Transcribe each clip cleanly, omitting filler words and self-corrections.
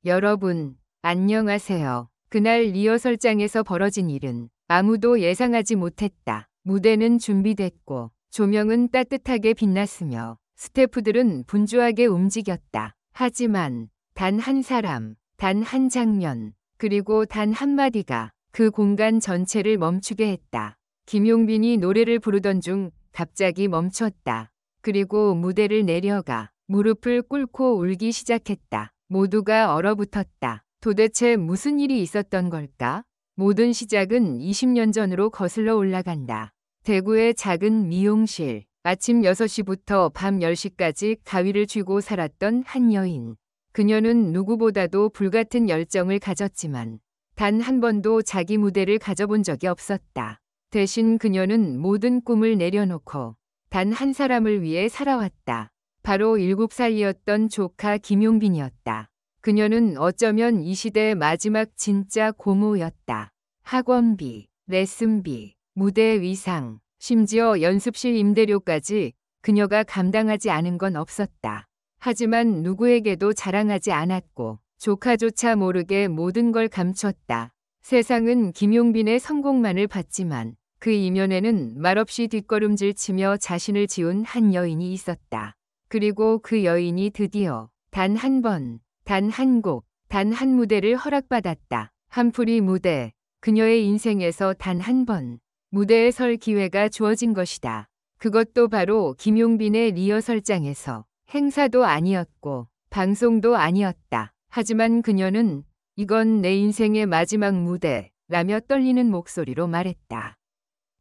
여러분, 안녕하세요. 그날 리허설장에서 벌어진 일은 아무도 예상하지 못했다. 무대는 준비됐고 조명은 따뜻하게 빛났으며 스태프들은 분주하게 움직였다. 하지만 단 한 사람, 단 한 장면, 그리고 단 한마디가 그 공간 전체를 멈추게 했다. 김용빈이 노래를 부르던 중 갑자기 멈췄다. 그리고 무대를 내려가 무릎을 꿇고 울기 시작했다. 모두가 얼어붙었다. 도대체 무슨 일이 있었던 걸까? 모든 시작은 20년 전으로 거슬러 올라간다. 대구의 작은 미용실. 아침 6시부터 밤 10시까지 가위를 쥐고 살았던 한 여인. 그녀는 누구보다도 불같은 열정을 가졌지만 단 한 번도 자기 무대를 가져본 적이 없었다. 대신 그녀는 모든 꿈을 내려놓고 단 한 사람을 위해 살아왔다. 바로 7살이었던 조카 김용빈이었다. 그녀는 어쩌면 이 시대의 마지막 진짜 고모였다. 학원비, 레슨비, 무대 위상, 심지어 연습실 임대료까지 그녀가 감당하지 않은 건 없었다. 하지만 누구에게도 자랑하지 않았고 조카조차 모르게 모든 걸 감췄다. 세상은 김용빈의 성공만을 봤지만 그 이면에는 말없이 뒷걸음질 치며 자신을 지운 한 여인이 있었다. 그리고 그 여인이 드디어 단 한 번, 단 한 곡, 단 한 무대를 허락받았다. 한풀이 무대. 그녀의 인생에서 단 한 번 무대에 설 기회가 주어진 것이다. 그것도 바로 김용빈의 리허설장에서. 행사도 아니었고 방송도 아니었다. 하지만 그녀는 이건 내 인생의 마지막 무대라며 떨리는 목소리로 말했다.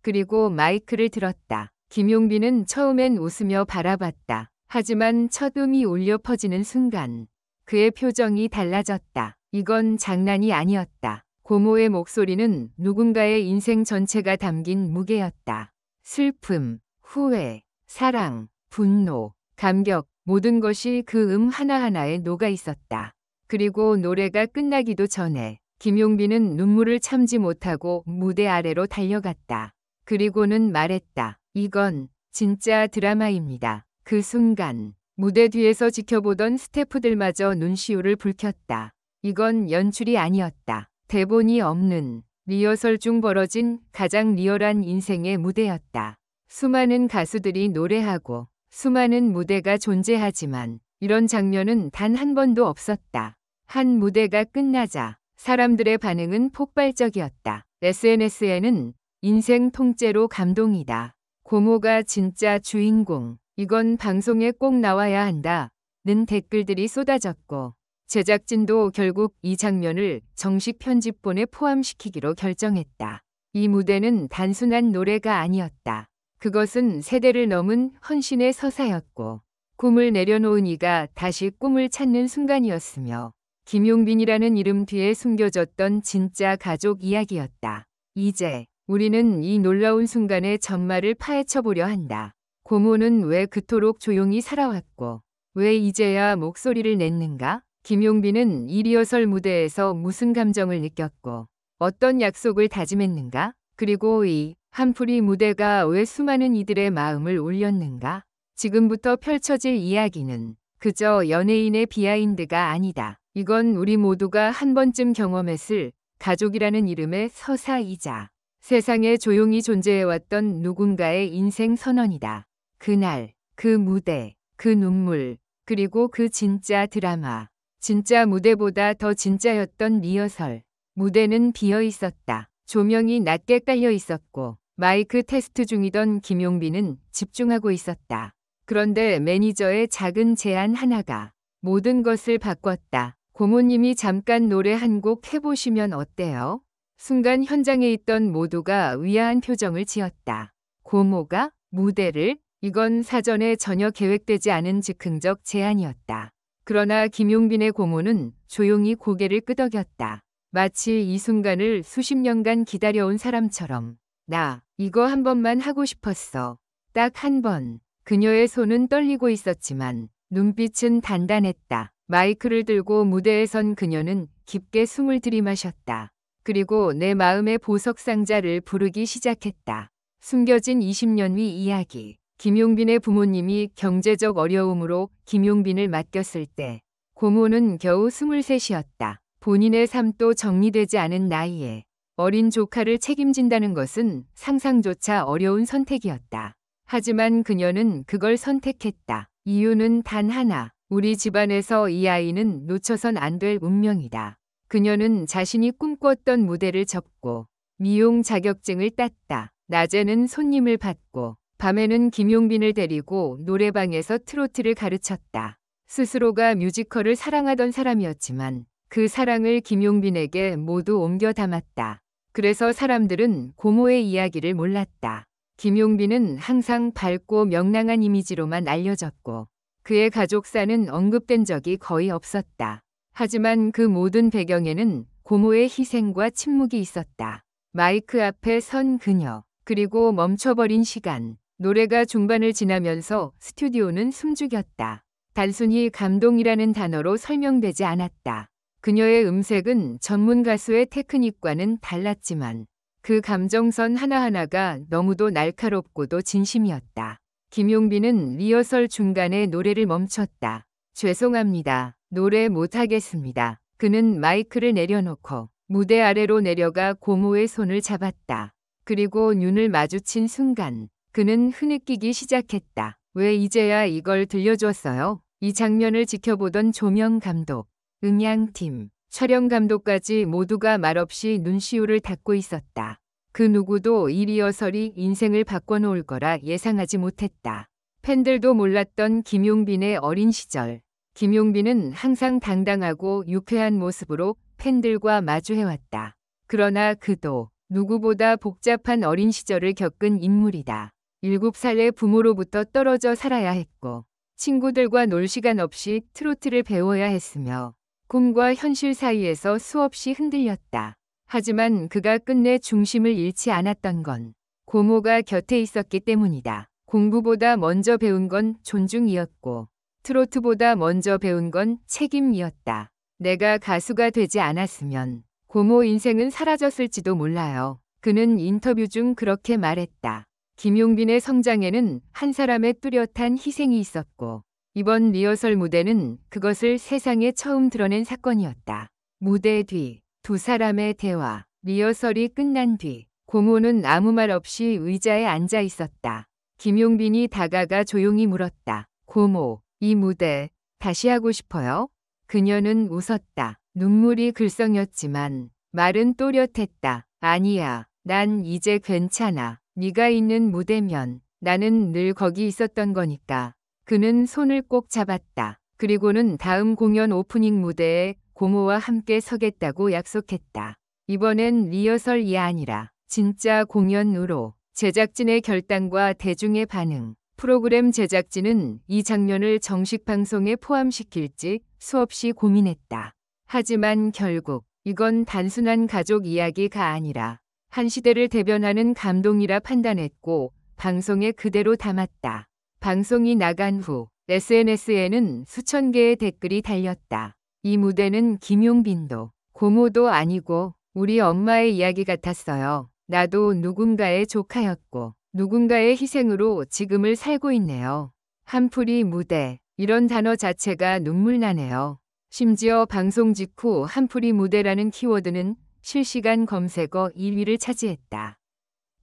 그리고 마이크를 들었다. 김용빈은 처음엔 웃으며 바라봤다. 하지만 첫 음이 울려 퍼지는 순간 그의 표정이 달라졌다. 이건 장난이 아니었다. 고모의 목소리는 누군가의 인생 전체가 담긴 무게였다. 슬픔, 후회, 사랑, 분노, 감격, 모든 것이 그 하나하나에 녹아 있었다. 그리고 노래가 끝나기도 전에 김용빈은 눈물을 참지 못하고 무대 아래로 달려갔다. 그리고는 말했다. 이건 진짜 드라마입니다. 그 순간 무대 뒤에서 지켜보던 스태프들마저 눈시울을 붉혔다. 이건 연출이 아니었다. 대본이 없는 리허설 중 벌어진 가장 리얼한 인생의 무대였다. 수많은 가수들이 노래하고 수많은 무대가 존재하지만 이런 장면은 단 한 번도 없었다. 한 무대가 끝나자 사람들의 반응은 폭발적이었다. SNS에는 인생 통째로 감동이다. 고모가 진짜 주인공. 이건 방송에 꼭 나와야 한다. 는 댓글들이 쏟아졌고 제작진도 결국 이 장면을 정식 편집본에 포함시키기로 결정했다. 이 무대는 단순한 노래가 아니었다. 그것은 세대를 넘은 헌신의 서사였고 꿈을 내려놓은 이가 다시 꿈을 찾는 순간이었으며 김용빈이라는 이름 뒤에 숨겨졌던 진짜 가족 이야기였다. 이제 우리는 이 놀라운 순간의 전말을 파헤쳐보려 한다. 고모는 왜 그토록 조용히 살아왔고 왜 이제야 목소리를 냈는가? 김용빈은 이 리허설 무대에서 무슨 감정을 느꼈고 어떤 약속을 다짐했는가? 그리고 이 한풀이 무대가 왜 수많은 이들의 마음을 울렸는가? 지금부터 펼쳐질 이야기는 그저 연예인의 비하인드가 아니다. 이건 우리 모두가 한 번쯤 경험했을 가족이라는 이름의 서사이자 세상에 조용히 존재해왔던 누군가의 인생 선언이다. 그날, 그 무대, 그 눈물, 그리고 그 진짜 드라마. 진짜 무대보다 더 진짜였던 리허설. 무대는 비어 있었다. 조명이 낮게 깔려 있었고 마이크 테스트 중이던 김용빈은 집중하고 있었다. 그런데 매니저의 작은 제안 하나가 모든 것을 바꿨다. 고모님이 잠깐 노래 한 곡 해보시면 어때요? 순간 현장에 있던 모두가 의아한 표정을 지었다. 고모가? 무대를? 이건 사전에 전혀 계획되지 않은 즉흥적 제안이었다. 그러나 김용빈의 고모는 조용히 고개를 끄덕였다. 마치 이 순간을 수십 년간 기다려온 사람처럼. 나 이거 한 번만 하고 싶었어. 딱 한 번. 그녀의 손은 떨리고 있었지만 눈빛은 단단했다. 마이크를 들고 무대에 선 그녀는 깊게 숨을 들이마셨다. 그리고 내 마음의 보석 상자를 부르기 시작했다. 숨겨진 20년 위 이야기. 김용빈의 부모님이 경제적 어려움으로 김용빈을 맡겼을 때 고모는 겨우 23이었다. 본인의 삶도 정리되지 않은 나이에 어린 조카를 책임진다는 것은 상상조차 어려운 선택이었다. 하지만 그녀는 그걸 선택했다. 이유는 단 하나. 우리 집안에서 이 아이는 놓쳐선 안 될 운명이다. 그녀는 자신이 꿈꿨던 무대를 접고 미용 자격증을 땄다. 낮에는 손님을 받고 밤에는 김용빈을 데리고 노래방에서 트로트를 가르쳤다. 스스로가 뮤지컬을 사랑하던 사람이었지만 그 사랑을 김용빈에게 모두 옮겨 담았다. 그래서 사람들은 고모의 이야기를 몰랐다. 김용빈은 항상 밝고 명랑한 이미지로만 알려졌고 그의 가족사는 언급된 적이 거의 없었다. 하지만 그 모든 배경에는 고모의 희생과 침묵이 있었다. 마이크 앞에 선 그녀, 그리고 멈춰버린 시간. 노래가 중반을 지나면서 스튜디오는 숨죽였다. 단순히 감동이라는 단어로 설명되지 않았다. 그녀의 음색은 전문 가수의 테크닉과는 달랐지만 그 감정선 하나하나가 너무도 날카롭고도 진심이었다. 김용빈은 리허설 중간에 노래를 멈췄다. 죄송합니다. 노래 못하겠습니다. 그는 마이크를 내려놓고 무대 아래로 내려가 고모의 손을 잡았다. 그리고 눈을 마주친 순간 그는 흐느끼기 시작했다. 왜 이제야 이걸 들려줬어요? 이 장면을 지켜보던 조명 감독, 음향팀, 촬영 감독까지 모두가 말없이 눈시울을 닫고 있었다. 그 누구도 이 리허설이 인생을 바꿔놓을 거라 예상하지 못했다. 팬들도 몰랐던 김용빈의 어린 시절. 김용빈은 항상 당당하고 유쾌한 모습으로 팬들과 마주해왔다. 그러나 그도 누구보다 복잡한 어린 시절을 겪은 인물이다. 7살의 부모로부터 떨어져 살아야 했고 친구들과 놀 시간 없이 트로트를 배워야 했으며 꿈과 현실 사이에서 수없이 흔들렸다. 하지만 그가 끝내 중심을 잃지 않았던 건 고모가 곁에 있었기 때문이다. 공부보다 먼저 배운 건 존중이었고 트로트보다 먼저 배운 건 책임이었다. 내가 가수가 되지 않았으면 고모 인생은 사라졌을지도 몰라요. 그는 인터뷰 중 그렇게 말했다. 김용빈의 성장에는 한 사람의 뚜렷한 희생이 있었고 이번 리허설 무대는 그것을 세상에 처음 드러낸 사건이었다. 무대 뒤 두 사람의 대화. 리허설이 끝난 뒤 고모는 아무 말 없이 의자에 앉아 있었다. 김용빈이 다가가 조용히 물었다. 고모, 이 무대 다시 하고 싶어요? 그녀는 웃었다. 눈물이 글썽였지만 말은 또렷했다. 아니야. 난 이제 괜찮아. 네가 있는 무대면 나는 늘 거기 있었던 거니까. 그는 손을 꼭 잡았다. 그리고는 다음 공연 오프닝 무대에 고모와 함께 서겠다고 약속했다. 이번엔 리허설이 아니라 진짜 공연으로. 제작진의 결단과 대중의 반응. 프로그램 제작진은 이 장면을 정식 방송에 포함시킬지 수없이 고민했다. 하지만 결국 이건 단순한 가족 이야기가 아니라 한 시대를 대변하는 감동이라 판단했고 방송에 그대로 담았다. 방송이 나간 후 SNS에는 수천 개의 댓글이 달렸다. 이 무대는 김용빈도 고모도 아니고 우리 엄마의 이야기 같았어요. 나도 누군가의 조카였고 누군가의 희생으로 지금을 살고 있네요. 한풀이 무대. 이런 단어 자체가 눈물 나네요. 심지어 방송 직후 한풀이 무대라는 키워드는 실시간 검색어 1위를 차지했다.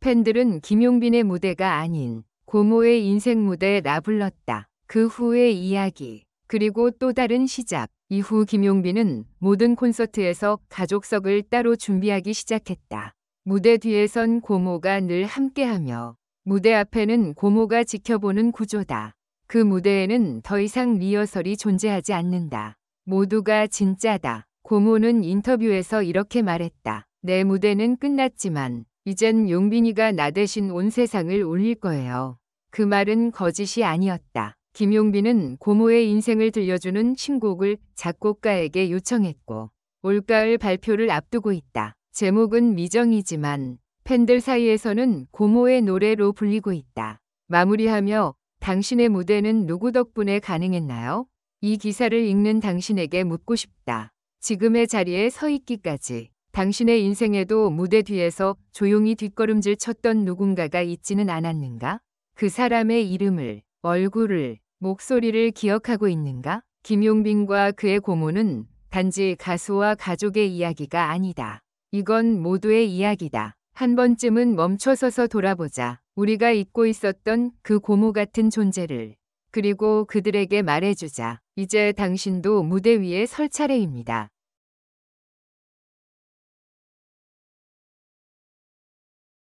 팬들은 김용빈의 무대가 아닌 고모의 인생 무대라 불렀다. 그 후의 이야기. 그리고 또 다른 시작. 이후 김용빈은 모든 콘서트에서 가족석을 따로 준비하기 시작했다. 무대 뒤에선 고모가 늘 함께하며 무대 앞에는 고모가 지켜보는 구조다. 그 무대에는 더 이상 리허설이 존재하지 않는다. 모두가 진짜다. 고모는 인터뷰에서 이렇게 말했다. 내 무대는 끝났지만 이젠 용빈이가 나 대신 온 세상을 울릴 거예요. 그 말은 거짓이 아니었다. 김용빈은 고모의 인생을 들려주는 신곡을 작곡가에게 요청했고 올가을 발표를 앞두고 있다. 제목은 미정이지만 팬들 사이에서는 고모의 노래로 불리고 있다. 마무리하며 당신의 무대는 누구 덕분에 가능했나요? 이 기사를 읽는 당신에게 묻고 싶다. 지금의 자리에 서 있기까지 당신의 인생에도 무대 뒤에서 조용히 뒷걸음질 쳤던 누군가가 있지는 않았는가? 그 사람의 이름을, 얼굴을, 목소리를 기억하고 있는가? 김용빈과 그의 고모는 단지 가수와 가족의 이야기가 아니다. 이건 모두의 이야기다. 한 번쯤은 멈춰서서 돌아보자. 우리가 잊고 있었던 그 고모 같은 존재를. 그리고 그들에게 말해주자. 이제 당신도 무대 위에 설 차례입니다.